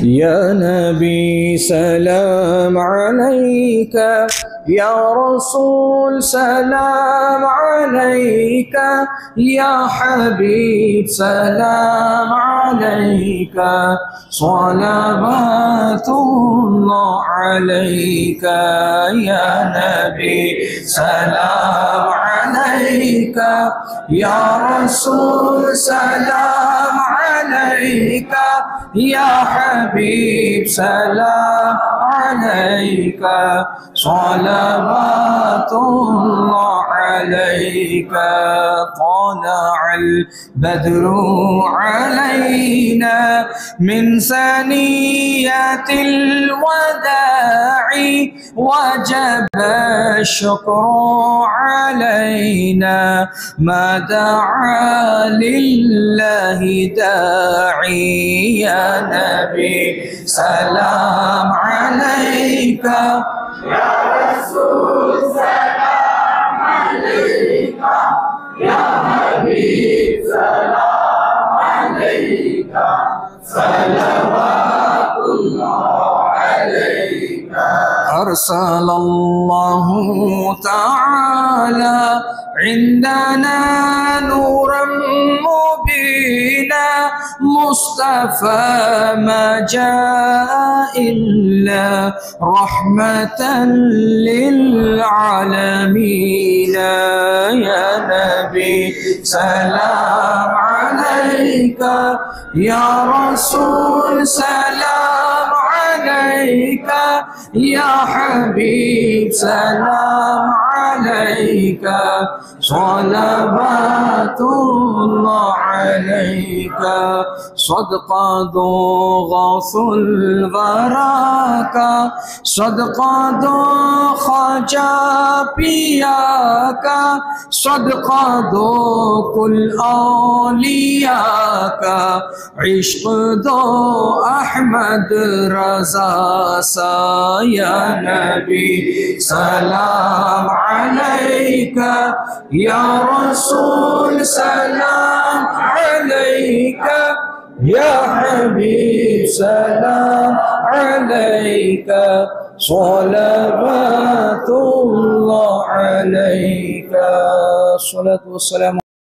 يا نبي سلام عليك، يا رسول سلام عليك، يا حبيب سلام عليك، صلوات الله عليك. يا نبي سلام عليك، يا رسول سلام عليك، يا حبيب سلام عليك، صلوات الله عليك. طلع البدر علينا من ثنيات الوداع، وجب الشكر علينا ما دعا لله داعي. يا نبي سلام عليك، يا رسول سلام عليك، يا حبيب سلام عليك، صلوات الله عليك. أرسل الله تعالى عندنا نورا مبينا، مصطفى ما جاء إلا رحمة للعالمين. يا نبي سلام عليك، يا رسول سلام عليك، يا حبيب سلام عليك، صلوات الله عليك. صدق ذو غوث البراك، صدق ذو خجا بياك، صدق ذو كل أولياك، عشق ذو أحمد رضا سا. يا نبي سلام عليك، يا رسول سلام عليك، يا حبيب سلام عليك، صلوات الله عليك. الصلاة والسلام